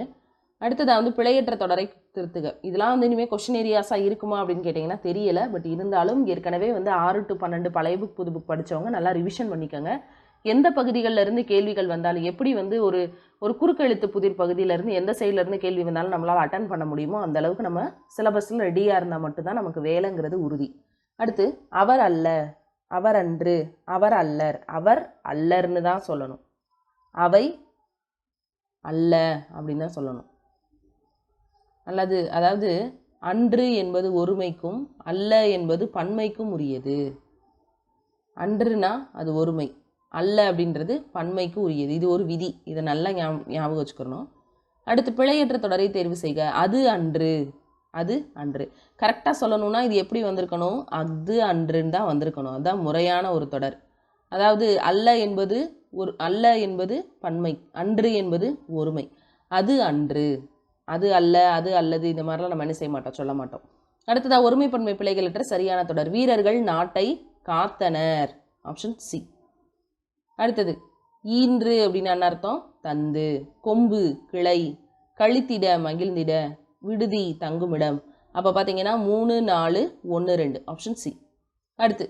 அடுத்ததாக வந்து பிழையற்ற தொடரை திருத்துக. இதெல்லாம் வந்து இனிமேல் கொஸ்டின் ஏரியாஸாக இருக்குமா அப்படின்னு கேட்டிங்கன்னா தெரியலை. பட் இருந்தாலும் ஏற்கனவே வந்து 6 to 12 பழைய புக் புது புக் படித்தவங்க நல்லா ரிவிஷன் பண்ணிக்கோங்க. எந்த பகுதிகளில் இருந்து கேள்விகள் வந்தாலும், எப்படி வந்து ஒரு குறுக்கெழுத்து புதிர் பகுதியிலேருந்து எந்த சைட்லேருந்து கேள்வி வந்தாலும் நம்மளால் அட்டன் பண்ண முடியுமோ அந்த அளவுக்கு நம்ம சிலபஸில் ரெடியாக இருந்தால் மட்டும்தான் நமக்கு வேலைங்கிறது உறுதி. அடுத்து அவர் அல்ல, அவர் அன்று, அவர் அல்லர். அவர் அல்லர்னு தான் சொல்லணும், அவை அல்ல அப்படின்னு தான் சொல்லணும். அல்லது அதாவது அன்று என்பது ஒருமைக்கும் அல்ல என்பது பன்மைக்கும் உரியது. அன்றுனா அது ஒருமை, அல்ல அப்படின்றது பன்மைக்கு உரியது. இது ஒரு விதி, இதை நல்லா ஞாபகம் வச்சுக்கணும். அடுத்து பிழையற்ற தொடரை தேர்வு செய்க. அது அன்று, அது அன்று. கரெக்டாக சொல்லணும்னா இது எப்படி வந்திருக்கணும்? அது அன்றுன்னு தான் வந்திருக்கணும். அதுதான் முறையான ஒரு தொடர். அதாவது அல்ல என்பது பன்மை, அன்று என்பது ஒருமை. அது அன்று, அது அல்ல, அது அல்லது, இந்த மாதிரிலாம் நம்ம என்ன செய்ய மாட்டோம், சொல்ல மாட்டோம். அடுத்ததாக ஒருமை பன்மை பிழைகளற்ற சரியான தொடர். வீரர்கள் நாட்டை காத்தனர். Option C. அடுத்தது ஈன்று அப்படின்னு என்ன அர்த்தம்? தந்து. கொம்பு கிளை. கழித்திட மகிழ்ந்திட. விடுதி தங்குமிடம். அப்போ பார்த்தீங்கன்னா 3, 4, 1, 2. Option C. அடுத்து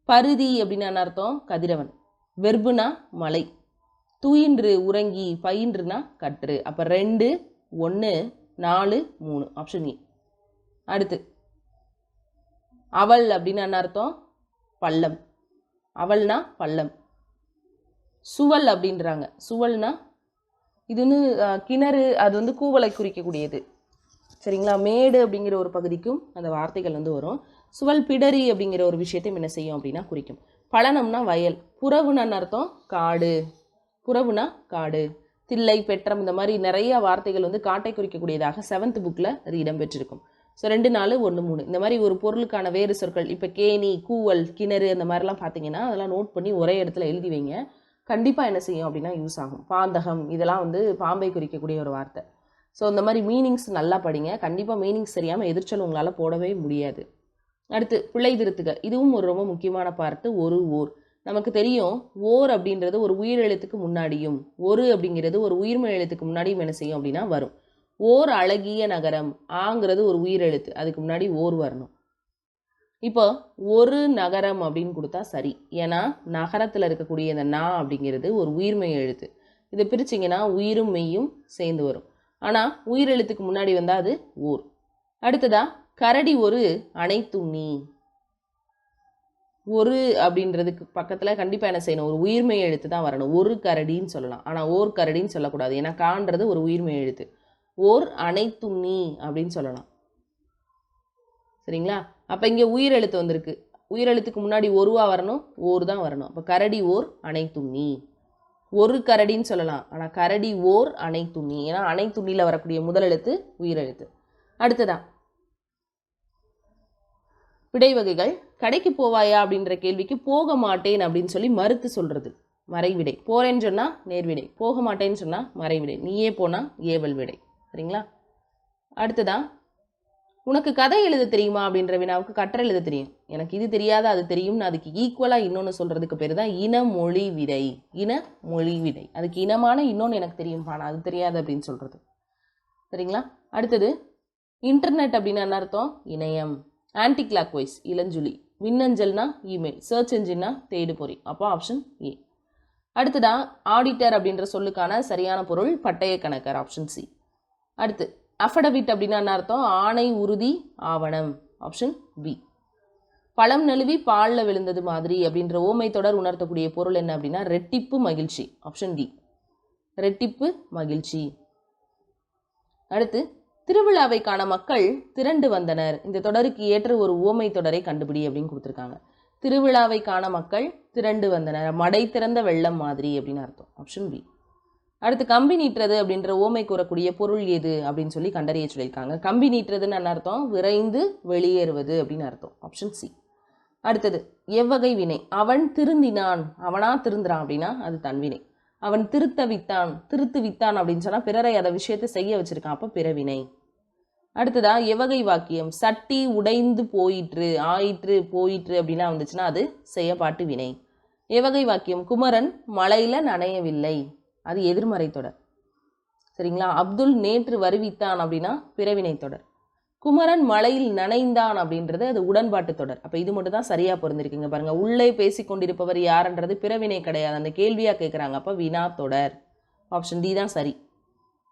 பருதி அப்படின்னு என்ன அர்த்தம்? கதிரவன். வெர்புனா மலை. துயின்று உறங்கி. பயின்றுனா கற்று. அப்போ 2, 1, 4, 3. ஆப்ஷன் இ. அடுத்து அவள் அப்படின்னு என்ன அர்த்தம்? பள்ளம். அவள்னா பள்ளம். சுவல் அப்படின்றாங்க. சுவல்னா இது வந்து கிணறு, அது வந்து கூவலை குறிக்கக்கூடியது. சரிங்களா? மேடு அப்படிங்கிற ஒரு பகுதிக்கும் அந்த வார்த்தைகள் வந்து வரும். சுவல் பிடரி அப்படிங்கிற ஒரு விஷயத்தையும் என்ன செய்யும் அப்படின்னா குறிக்கும். பழனம்னா வயல். புறவுன்னு அர்த்தம் காடு. புறவுனா காடு. தில்லை, பெற்றம், இந்த மாதிரி நிறைய வார்த்தைகள் வந்து காட்டை குறிக்கக்கூடியதாக 7th புக்கில் அது இடம்பெற்றிருக்கும். ஸோ 2, 4, 1, 3 இந்த மாதிரி ஒரு பொருளுக்கான வேறு சொற்கள். இப்போ கேணி, கூவல், கிணறு அந்த மாதிரிலாம் பார்த்தீங்கன்னா அதெல்லாம் நோட் பண்ணி ஒரே இடத்துல எழுதி வைங்க. கண்டிப்பாக என்ன செய்யும் அப்படின்னா யூஸ் ஆகும். பாந்தகம் இதெல்லாம் வந்து பாம்பை குறிக்கக்கூடிய ஒரு வார்த்தை. ஸோ இந்த மாதிரி மீனிங்ஸ் நல்லா படிங்க. கண்டிப்பாக மீனிங்ஸ் தெரியாமல் எதிர்ச்சொல் உங்களால் போடவே முடியாது. அடுத்து பிழை திருத்துக. இதுவும் ஒரு ரொம்ப முக்கியமான பார்ட்டு. ஒரு ஓர். நமக்கு தெரியும் ஓர் அப்படின்றது ஒரு உயிர் எழுத்துக்கு முன்னாடியும், ஒரு அப்படிங்கிறது ஒரு உயிர்மெய் எழுத்துக்கு முன்னாடியும் என்ன செய்யும் அப்படின்னா வரும். ஓர் அழகிய நகரம். ஆங்கிறது ஒரு உயிரெழுத்து, அதுக்கு முன்னாடி ஓர் வரணும். இப்போ ஒரு நகரம் அப்படின்னு கொடுத்தா சரி, ஏன்னா நகரத்தில் இருக்கக்கூடிய இந்த நா அப்படிங்கிறது ஒரு உயிர்மெய் எழுத்து. இதை பிரிச்சிங்கன்னா உயிரும் மெய்யும் சேர்ந்து வரும். ஆனால் உயிரெழுத்துக்கு முன்னாடி வந்தால் அது ஓர். அடுத்ததா கரடி ஒரு அனைத்துண்ணி. ஒரு அப்படின்றதுக்கு பக்கத்தில் கண்டிப்பாக என்ன செய்யணும், ஒரு உயிர்மெய் எழுத்து தான் வரணும். ஒரு கரடின்னு சொல்லலாம், ஆனால் ஓர் கரடின்னு சொல்லக்கூடாது, ஏன்னா கான்றது ஒரு உயிர்மெய் எழுத்து. ஓர் அனைத்துண்ணி அப்படின்னு சொல்லலாம். சரிங்களா? அப்போ இங்கே உயிரெழுத்து வந்திருக்கு, உயிரெழுத்துக்கு முன்னாடி ஒருவா வரணும், ஓர் தான் வரணும். அப்போ கரடி ஓர் அனைத்துண்ணி. ஒரு கரடின்னு சொல்லலாம், ஆனால் கரடி ஓர் அனைத்துண்ணி, ஏன்னா அனைத்துண்ணியில் வரக்கூடிய முதல் எழுத்து உயிரெழுத்து. அடுத்ததா விடை வகைகள். கடைக்கு போவாயா அப்படின்ற கேள்விக்கு போக மாட்டேன் அப்படின்னு சொல்லி மறுத்து சொல்றது மறைவிடை. போறேன்னு சொன்னா நேர்விடை, போக மாட்டேன்னு சொன்னா மறைவிடை. நீயே போனா ஏவல் விடை. சரிங்களா? அடுத்ததா உனக்கு கதை எழுத தெரியுமா அப்படின்ற வினாவுக்கு கட்டுரை எழுத தெரியும். எனக்கு இது தெரியாத அது தெரியும்னு அதுக்கு ஈக்குவலாக இன்னொன்று சொல்கிறதுக்கு பேர் தான் இனமொழி விடை. இனமொழி விடை. அதுக்கு இனமான இன்னொன்று எனக்கு தெரியும், ஆனால் அது தெரியாது அப்படின்னு சொல்கிறது. சரிங்களா? அடுத்தது இன்டர்நெட் அப்படின்னு என்ன அர்த்தம்? இணையம். ஆன்டி கிளாக் வைஸ் இளஞ்சுழி. மின்னஞ்சல்னா இமெயில். சர்ச் என்ஜின்னா தேடு பொறி. அப்போ ஆப்ஷன் ஏ. அடுத்ததா ஆடிட்டர் அப்படின்ற சொல்லுக்கான சரியான பொருள் பட்டய கணக்கர். Option C. அடுத்து அஃபடவிட் அப்படின்னா என்ன அர்த்தம்? ஆணை, உறுதி, ஆவணம். Option B. பழம் நழுவி பாலில் விழுந்தது மாதிரி அப்படின்ற ஓமை தொடர் உணர்த்தக்கூடிய பொருள் என்ன அப்படின்னா ரெட்டிப்பு மகிழ்ச்சி. Option D. ரெட்டிப்பு மகிழ்ச்சி. அடுத்து திருவிழாவை காண மக்கள் திரண்டு வந்தனர். இந்த தொடருக்கு ஏற்ற ஒரு ஓமை தொடரை கண்டுபிடி அப்படின்னு கொடுத்துருக்காங்க. திருவிழாவை காண மக்கள் திரண்டு வந்தனர், மடை திறந்த வெள்ளம் மாதிரி அப்படின்னு அர்த்தம். Option B. அடுத்து கம்பி நீட்டுறது அப்படின்ற ஓமை கூறக்கூடிய பொருள் எது அப்படின்னு சொல்லி கண்டறிய சொல்லியிருக்காங்க. கம்பி நீட்டுறதுன்னு என்ன அர்த்தம்? விரைந்து வெளியேறுவது அப்படின்னு அர்த்தம். Option C. அடுத்தது எவ்வகை வினை? அவன் திருந்தினான். அவனா திருந்துறான் அப்படின்னா அது தன்வினை. அவன் திருத்து வித்தான் அப்படின்னு சொன்னா பிறரை அதை விஷயத்தை செய்ய வச்சிருக்கான், அப்போ பிறவினை. அடுத்ததா எவ்வகை வாக்கியம்? சட்டி உடைந்து போயிற்று, ஆயிற்று, போயிற்று அப்படின்னா வந்துச்சுன்னா அது செய்யப்பாட்டு வினை. எவ்வகை வாக்கியம்? குமரன் மழையில நனையவில்லை, அது எதிர்மறை தொடர். சரிங்களா? அப்துல் நேற்று வருவித்தான் அப்படின்னா பிறவினை தொடர். குமரன் மழையில் நனைந்தான் அப்படின்றது அது உடன்பாட்டு தொடர். அப்போ இது மட்டும் தான் சரியாக பொருந்திருக்குங்க. பாருங்க, உள்ளே பேசி கொண்டிருப்பவர் யாருன்றது பிறவினை கிடையாது, அந்த கேள்வியாக கேட்குறாங்க. அப்போ வினா தொடர். ஆப்ஷன் டி தான் சரி.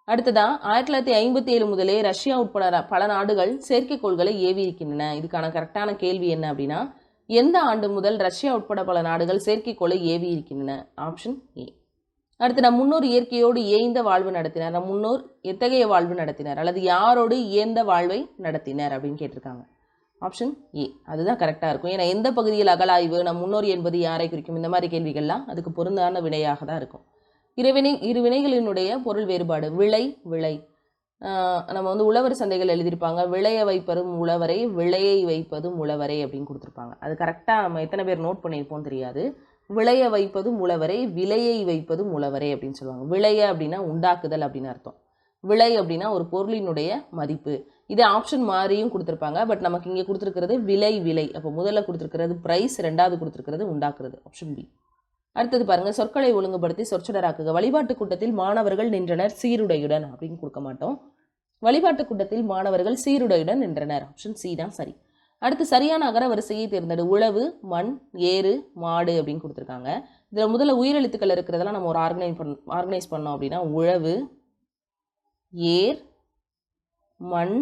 அடுத்ததா 1957 முதலே ரஷ்யா உட்பட பல நாடுகள் செயற்கைக்கோள்களை ஏவி இருக்கின்றன. இதுக்கான கரெக்டான கேள்வி என்ன அப்படின்னா எந்த ஆண்டு முதல் ரஷ்யா உட்பட பல நாடுகள் செயற்கைக்கோளை ஏவி இருக்கின்றன? Option A. அடுத்து நம் முன்னோர் இயற்கையோடு ஏய்ந்த வாழ்வு நடத்தினர். நம் முன்னோர் எத்தகைய வாழ்வு நடத்தினர் அல்லது யாரோடு ஏந்த வாழ்வை நடத்தினர் அப்படின்னு கேட்டிருக்காங்க. ஆப்ஷன் ஏ அதுதான் கரெக்டாக இருக்கும். ஏன்னா எந்த பகுதியில் அகலாய்வு, நம் முன்னோர் என்பது யாரை குறிக்கும், இந்த மாதிரி கேள்விகள்லாம் அதுக்கு பொருந்தான விடையாக தான் இருக்கும். இரு வினைகளினுடைய பொருள் வேறுபாடு. விளை, விளை. நம்ம உழவர் சந்தைகள் எழுதியிருப்பாங்க, விளைய வைப்பதும் உழவரை, விளையை வைப்பதும் உழவரை அப்படின்னு கொடுத்துருப்பாங்க. அது கரெக்டாக நம்ம எத்தனை பேர் நோட் பண்ணியிருப்போம் தெரியாது. விளைய வைப்பதும் உழவரை, விலையை வைப்பதும் உழவரை அப்படின்னு சொல்லுவாங்க. விளைய அப்படின்னா உண்டாக்குதல் அப்படின்னு அர்த்தம். விலை அப்படின்னா ஒரு பொருளினுடைய மதிப்பு. இதே ஆப்ஷன் மாறியும் கொடுத்துருப்பாங்க, பட் நமக்கு இங்கே கொடுத்துருக்கிறது விலை, விலை. அப்போ முதல்ல கொடுத்துருக்கிறது ப்ரைஸ், ரெண்டாவது கொடுத்துருக்கிறது உண்டாக்குறது. Option B. அடுத்தது பாருங்க, சொற்களை ஒழுங்குபடுத்தி சொற்றொடராக்குக. வழிபாட்டு கூட்டத்தில் மாணவர்கள் நின்றனர் சீருடையுடன் அப்படின்னு கொடுக்க மாட்டோம். வழிபாட்டு கூட்டத்தில் மாணவர்கள் சீருடையுடன் நின்றனர். ஆப்ஷன் சி தான் சரி. அடுத்து சரியான அகர வரிசையை தேர்ந்தெடு. உழவு, மண், ஏறு, மாடு அப்படின்னு கொடுத்துருக்காங்க. இதில் முதல்ல உயிரெழுத்துக்கள் இருக்கிறதெல்லாம் நம்ம ஒரு ஆர்கனைஸ் பண்ணோம் அப்படின்னா உழவு, ஏர், மண்,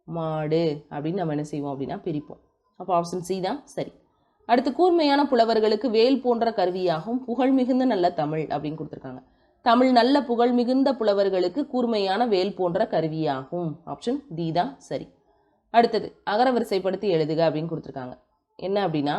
மாடு அப்படின்னு நம்ம என்ன செய்வோம் அப்படின்னா பிரிப்போம். அப்போ ஆப்ஷன் சி தான் சரி. அடுத்து கூர்மையான புலவர்களுக்கு வேல் போன்ற கருவியாகும் புகழ் மிகுந்த நல்ல தமிழ் அப்படின்னு கொடுத்துருக்காங்க. தமிழ் நல்ல புகழ் மிகுந்த புலவர்களுக்கு கூர்மையான வேல் போன்ற கருவியாகும். ஆப்ஷன் டி தான் சரி. அடுத்தது அகரவரிசைப்படுத்தி எழுதுக அப்படின்னு கொடுத்துருக்காங்க. என்ன அப்படின்னா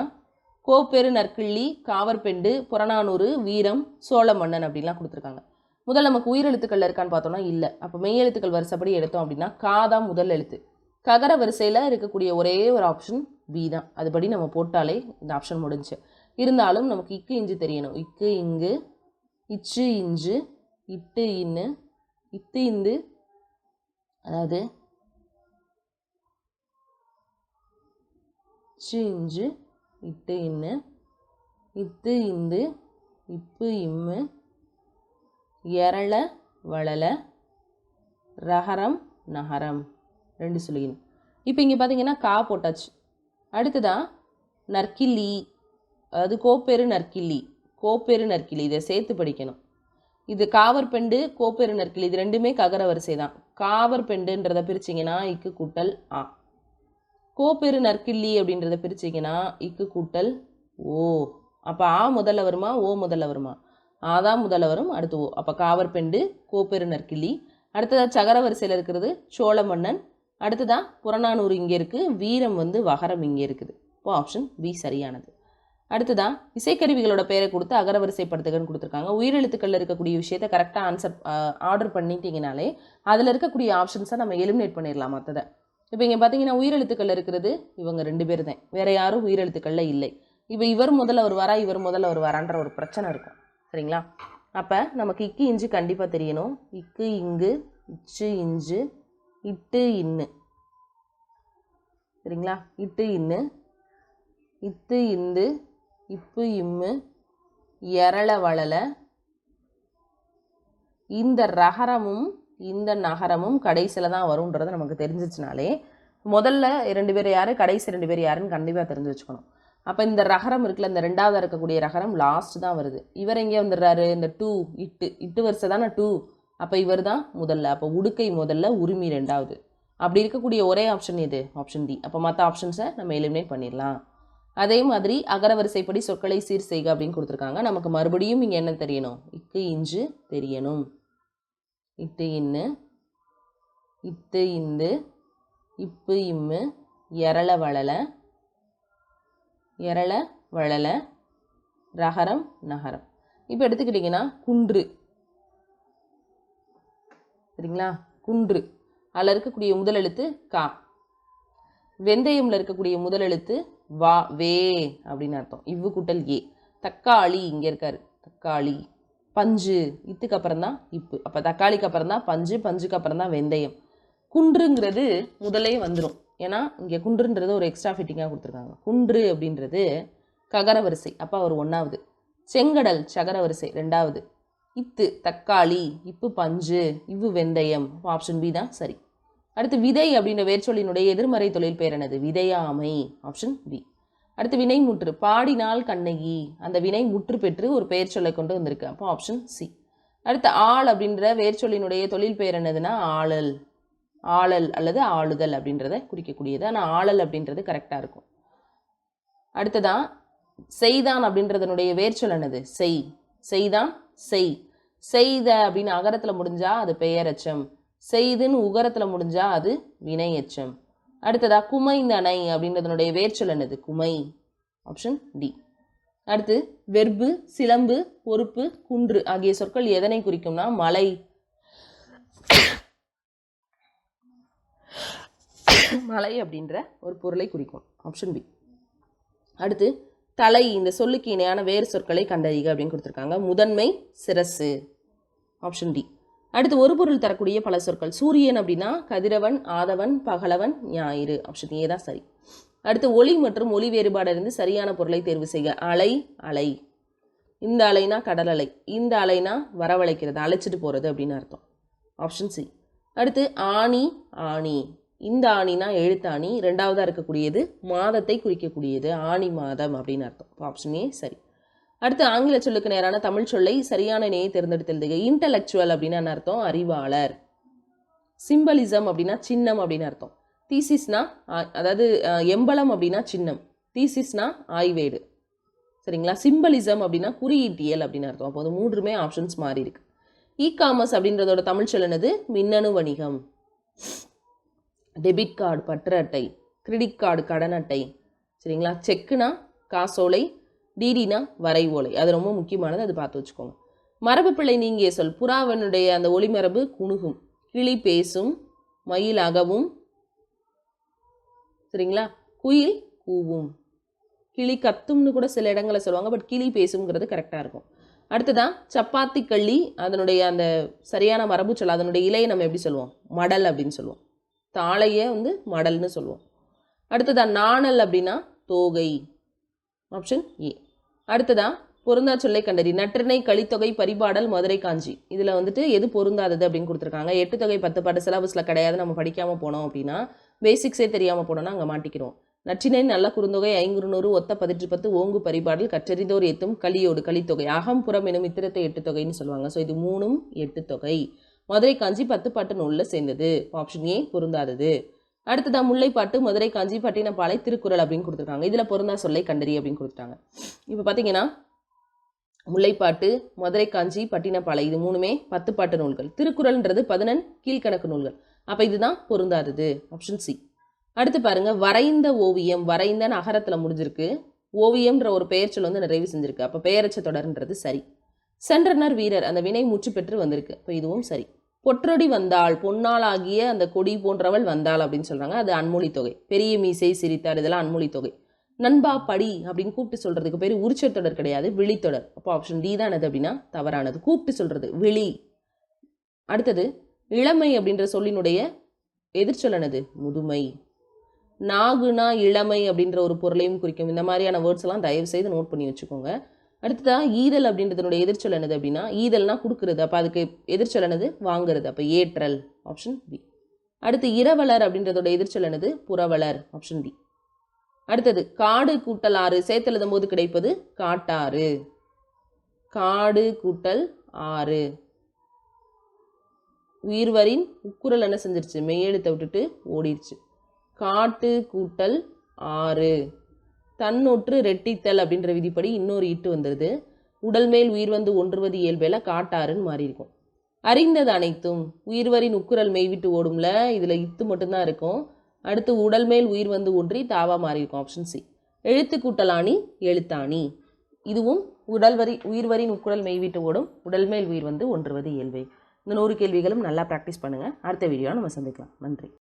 கோப்பெரு, நற்கிள்ளி, காவற்பெண்டு, புறநானூறு, வீரம், சோழ மன்னன் அப்படின்லாம் கொடுத்துருக்காங்க. முதல் நமக்கு உயிரெழுத்துக்கள் இருக்கான்னு பார்த்தோம்னா இல்லை. அப்போ மெய் எழுத்துக்கள் வரிசைப்படி எடுத்தோம் அப்படின்னா காதான் முதல் எழுத்து. ககர வரிசையில் இருக்கக்கூடிய ஒரே ஒரு ஆப்ஷன் பி தான். அதுபடி நம்ம போட்டாலே இந்த ஆப்ஷன் முடிஞ்சு. இருந்தாலும் நமக்கு இக்கு இஞ்சு தெரியணும். இக்கு இங்கு, இச்சு இஞ்சு, இட்டு இன்னு, இத்து இந்து, அதாவது இச்சு இஞ்சு, இட்டு இன்னு, இத்து இந்து, இப்பு இம்மு, எரள வளல, ரகரம் நகரம் 2 சொல்லிக்கணும். இப்போ இங்கே பார்த்தீங்கன்னா கா போட்டாச்சு. அடுத்ததான் நற்கிள்ளி, அது கோப்பெரு நற்கிள்ளி, கோப்பெரு நற்கிள்ளி, இதை சேர்த்து படிக்கணும். இது காவற்பெண்டு கோப்பெரு நற்கிள்ளி, இது ரெண்டுமே ககர வரிசை தான். காவற்பெண்டுன்றதை பிரிச்சிங்கன்னா இக்கு கூட்டல் ஆ, கோப்பெரு நற்கிள்ளி அப்படின்றத பிரிச்சிங்கன்னா இக்கு கூட்டல் ஓ. அப்போ ஆ முதல்ல வருமா ஓ முதல்ல வருமா? ஆதான் முதல்ல வரும், அடுத்து ஓ. அப்போ காவற்பெண்டு கோப்பெரு நற்கிள்ளி. அடுத்ததாக சகர வரிசையில் இருக்கிறது சோழ மன்னன். அடுத்ததாக புறநானூறு இங்கே இருக்குது, வீரம் வகரம் இங்கே இருக்குது. இப்போ ஆப்ஷன் பி சரியானது. அடுத்ததான் இசைக்கருவிகளோட பெயரை கொடுத்து அகரவரிசைப்படுத்துகன்னு கொடுத்துருக்காங்க. உயிரெழுத்துக்களில் இருக்கக்கூடிய விஷயத்தை கரெக்டாக ஆர்டர் பண்ணிட்டீங்கனாலே அதில் இருக்கக்கூடிய ஆப்ஷன்ஸை நம்ம எலிமினேட் பண்ணிடலாம் மற்றதை. இப்போ இங்கே பார்த்தீங்கன்னா உயிரெழுத்துக்களில் இருக்கிறது இவங்க 2 பேர் தான், வேறு யாரும் உயிரெழுத்துக்களில் இல்லை. இப்போ இவர் முதல்ல வருவாரா இவர் முதல்ல வருவாரான்ற ஒரு பிரச்சனை இருக்கும். சரிங்களா? அப்போ நமக்கு இக்கு இஞ்சு கண்டிப்பாக தெரியணும். இக்கு இங்கு, இச்சு இஞ்சு, இட்டு இன்னு. சரிங்களா? இட்டு இன்னு, இத்து இந்து, இப்பு இம்மு, எரள வளல. இந்த ரகரமும் இந்த நகரமும் கடைசியில் தான் வரும்ன்றது நமக்கு தெரிஞ்சிச்சுனாலே முதல்ல 2 பேர் யார், கடைசி 2 பேர் யாருன்னு கண்டிப்பாக தெரிஞ்சு வச்சுக்கணும். அப்போ இந்த ரகரம் இருக்குல்ல, இந்த 2வது இருக்கக்கூடிய ரகரம் லாஸ்ட் தான் வருது. இவர் எங்கே வந்துடுறாரு, இந்த 2 இட்டு வரிசை தானே 2. அப்போ இவர் தான் முதல்ல. அப்போ உடுக்கை முதல்ல, உரிமை 2வது. அப்படி இருக்கக்கூடிய ஒரே ஆப்ஷன் எது? Option D. அப்போ மற்ற ஆப்ஷன்ஸை நம்ம எலிமினேட் பண்ணிடலாம். அதே மாதிரி அகரவரிசைப்படி சொற்களை சீர் செய்க அப்படின்னு கொடுத்துருக்காங்க. நமக்கு மறுபடியும் இங்கே என்ன தெரியணும்? இக்கு இஞ்சு தெரியணும். இட்டு இன்னு, இத்து இந்து, இப்பு இம்மு, எரள வளல, எரள வளல, ரகரம் நகரம். இப்போ எடுத்துக்கிட்டிங்கன்னா குன்று. சரிங்களா? குன்று அதில் இருக்கக்கூடிய முதல் எழுத்து கா. வெந்தயம்ல இருக்கக்கூடிய முதல் எழுத்து வா, வே அப்படின்னு அர்த்தம். இவ்வு கூட்டல் ஏ. தக்காளி இங்கே இருக்காரு, தக்காளி. பஞ்சு இத்துக்கு அப்புறம் தான் இப்பு. அப்போ தக்காளிக்கு அப்புறம் தான் பஞ்சு, பஞ்சுக்கு அப்புறம் தான் வெந்தயம். குன்றுங்கிறது முதலே வந்துடும். ஏன்னா இங்கே குன்றுன்றது ஒரு எக்ஸ்ட்ரா ஃபிட்டிங்காக கொடுத்துருக்காங்க. குன்று அப்படின்றது ககர வரிசை, அப்போ அவர் 1வது. செங்கடல் சகர வரிசை 2வது. இத்து தக்காளி, இப்பு பஞ்சு, இவ்வு வெந்தயம். ஆப்ஷன் பி தான் சரி. அடுத்து விதை அப்படின்ற வேர்ச்சொல்லினுடைய எதிர்மறை தொழில் பேர் என்னது? விதையாமை. Option B. அடுத்து வினை முற்று, பாடினால் கண்ணகி, அந்த வினை முற்று பெற்று ஒரு பெயர் சொல்லை கொண்டு வந்திருக்கு. அப்போ ஆப்ஷன் சி. அடுத்து ஆள் அப்படின்ற வேர்ச்சொல்லினுடைய தொழில் பெயர் என்னதுன்னா ஆளல். ஆளல் அல்லது ஆளுதல் அப்படின்றத குறிக்கக்கூடியது. ஆனால் ஆளல் அப்படின்றது கரெக்டாக இருக்கும். அடுத்ததான் செய்தான் அப்படின்றதனுடைய வேர்ச்சொல் என்னது? செய். செய்தான் செய். செய்த அப்படின்னு அகரத்தில் முடிஞ்சா அது பெயரச்சம். செய்துன்னு உகரத்தில் முடிஞ்சா அது வினை எச்சம். அடுத்ததா குமைந்தனை அப்படின்றதனுடைய வேர்ச்சொல் என்னது? குமை. Option D. அடுத்து வெர்பு, சிலம்பு, பொறுப்பு, குன்று ஆகிய சொற்கள் எதனை குறிக்கும்னா மலை, மலை அப்படின்ற ஒரு பொருளை குறிக்கும். Option B. அடுத்து தலை, இந்த சொல்லுக்கு இணையான வேறு சொற்களை கண்டறிக அப்படின்னு கொடுத்துருக்காங்க. முதன்மை, சிரசு. Option D. அடுத்து ஒரு பொருள் தரக்கூடிய பல சொற்கள். சூரியன் அப்படின்னா கதிரவன், ஆதவன், பகலவன், ஞாயிறு. ஆப்ஷன் ஏ தான் சரி. அடுத்து ஒளி மற்றும் ஒளி வேறுபாடு இருந்து சரியான பொருளை தேர்வு செய்க. அலை, அலை. இந்த அலைனா கடல் அலை, இந்த அலைனா வரவழைக்கிறது, அழைச்சிட்டு போகிறது அப்படின்னு அர்த்தம். Option C. அடுத்து ஆணி, ஆணி. இந்த ஆணினா எழுத்தாணி, 2வதாக இருக்கக்கூடியது மாதத்தை குறிக்கக்கூடியது, ஆணி மாதம் அப்படின்னு அர்த்தம். ஆப்ஷன் ஏ சரி. அடுத்து ஆங்கில சொல்லுக்கு நேரான தமிழ் சொல்லை சரியான இணையை தேர்ந்தெடுத்து எழுதுக. இன்டலெக்சுவல் அப்படின்னா என்ன அர்த்தம்? அறிவாளர். சிம்பலிசம் அப்படின்னா சின்னம் அப்படின்னு அர்த்தம். தீசிஸ்னா அதாவது எம்பளம் அப்படின்னா சின்னம், தீசிஸ்னா ஆய்வேடு. சரிங்களா? சிம்பலிசம் அப்படின்னா குறியீட்டியல் அப்படின்னு அர்த்தம். அப்போது 3மே ஆப்ஷன்ஸ் மாறி இருக்கு. இ காமர்ஸ் அப்படின்றதோட தமிழ் சொல் என்னது? மின்னணு வணிகம். டெபிட் கார்டு பற்று அட்டை, கிரெடிட் கார்டு கடன் அட்டை. சரிங்களா? செக்குனா காசோலை, டிடினா வரை ஓலை. அது ரொம்ப முக்கியமானது, அது பார்த்து வச்சுக்கோங்க. மரபு பிள்ளை நீங்கிய சொல். புறாவனுடைய அந்த ஒளிமரபு குணுகும், கிளி பேசும், மயில் அகவும். சரிங்களா? குயில் கூவும், கிளி கத்தும்னு கூட சில இடங்களில் சொல்லுவாங்க, பட் கிளி பேசுங்கிறது கரெக்டாக இருக்கும். அடுத்ததான் சப்பாத்தி கள்ளி, அதனுடைய அந்த சரியான மரபு சொல், அதனுடைய இலையை நம்ம எப்படி சொல்லுவோம்? மடல் அப்படின்னு சொல்லுவோம். தாளையை மடல்னு சொல்லுவோம். அடுத்ததான் நாணல் அப்படின்னா தோகை. Option A. அடுத்ததான் பொருந்தா சொல்லை கண்டறி. நற்றிணை, கலித்தொகை, பரிபாடல், மதுரை காஞ்சி. இதில் வந்துட்டு எது பொருந்தாதது அப்படின்னு கொடுத்துருக்காங்க. 8 தொகை 10 பாட்டு சிலபஸில் கிடையாது. நம்ம படிக்காமல் போனோம் அப்படின்னா பேசிக்ஸே தெரியாமல் போனோம்னா அங்கே மாட்டிக்கிறோம். நற்றினை, நல்ல குறுந்தொகை, ஐங்குறுநூறு, ஒத்த 10 ஓங்கு பரிபாடல், கற்றறிந்தோர் ஏத்தும், கலியோடு கலித்தொகை, அகம் புறம் எனும் இத்திரத்தை 8 தொகைன்னு சொல்லுவாங்க. ஸோ இது 3ம் 8 தொகை. மதுரை காஞ்சி 10 பாட்டு நூலில் சேர்ந்தது. ஆப்ஷன் ஏ பொருந்தாதது. அடுத்ததா முல்லைப்பாட்டு, மதுரை காஞ்சி, பட்டினப்பாலை, திருக்குறள் அப்படின்னு கொடுத்துருக்காங்க. இதில் பொருந்தா சொல்லை கண்டறி அப்படின்னு கொடுத்துட்டாங்க. இப்போ பார்த்தீங்கன்னா முல்லைப்பாட்டு, மதுரை காஞ்சி, பட்டினப்பாலை இது 3மே 10 பாட்டு நூல்கள். திருக்குறள்ன்றது 11 கீழ்கணக்கு நூல்கள். அப்போ இதுதான் பொருந்தாதது. Option C. அடுத்து பாருங்க, வரைந்த ஓவியம். வரைந்தன்னு அகரத்தில் முடிஞ்சிருக்கு. ஓவியம்ன்ற ஒரு பெயர் சொல் வந்து நிறைவு செஞ்சிருக்கு. அப்போ பெயரச்ச தொடர்ன்றது சரி. சென்றனர் வீரர் அந்த வினை முற்று பெற்று வந்திருக்கு. இப்போ இதுவும் சரி. பொற்றொடி வந்தாள், பொன்னால் ஆகிய அந்த கொடி போன்றவள் வந்தாள் அப்படின்னு சொல்றாங்க. அது அன்மொழி தொகை. பெரிய மீசை சிரித்தார் இதெல்லாம் அன்மொழி தொகை. நண்பா படி அப்படின்னு கூப்பிட்டு சொல்றதுக்கு பேர் உரிச்சொற்றொடர் கிடையாது, விழித்தொடர். அப்போ ஆப்ஷன் டி தான் என்னது அப்படின்னா தவறானது. கூப்பிட்டு சொல்றது விழி. அடுத்தது இளமை அப்படின்ற சொல்லினுடைய எதிர்ச்சொல் என்னது? முதுமை. நாகுனா இளமை அப்படின்ற ஒரு பொருளையும் குறிக்கும். இந்த மாதிரியான வேர்ட்ஸ் எல்லாம் தயவு செய்து நோட் பண்ணி வச்சுக்கோங்க. அடுத்ததா ஈதல் அப்படின்றதனுடைய எதிர்ச்சொல் என்னது அப்படின்னா ஈதல்னா கொடுக்குறது. அப்போ அதுக்கு எதிர்ச்சொல் என்னது? வாங்குறது. அப்போ ஏற்றல். Option B. அடுத்து இரவலர் அப்படின்றதோட எதிர்ச்சொல் என்னது? புரவலர். Option D. அடுத்தது காடு கூட்டல் ஆறு சேர்த்து எழுதும் போது கிடைப்பது காட்டாறு. காடு கூட்டல் ஆறு. உயிர்வரின் உக்குரல் என்ன செஞ்சிருச்சு? மெய்யெழுத்தை விட்டுட்டு ஓடிடுச்சு. காட்டு கூட்டல் ஆறு. தன்னொற்று ரெட்டித்தல் அப்படின்ற விதிப்படி இன்னொரு இட்டு வந்துடுது. உடல் மேல் உயிர் வந்து ஒன்றுவது இயல்பேல காட்டாறுன்னு மாறி இருக்கும். அறிந்தது அனைத்தும். உயிர்வரின் உக்குரல் மெய்விட்டு ஓடும்ல, இதில் இத்து மட்டும்தான் இருக்கும். அடுத்து உடல் மேல் உயிர் வந்து ஒன்றி தாவா மாறி இருக்கும். Option C. எழுத்து கூட்டலாணி எழுத்தாணி. இதுவும் உயிர்வரின் உக்குரல் மெய்விட்டு ஓடும், உடல் மேல் உயிர் வந்து ஒன்றுவது இயல்பே. இந்த 100 கேள்விகளும் நல்லா ப்ராக்டிஸ் பண்ணுங்கள். அடுத்த வீடியோவில் நம்ம சந்திக்கலாம். நன்றி.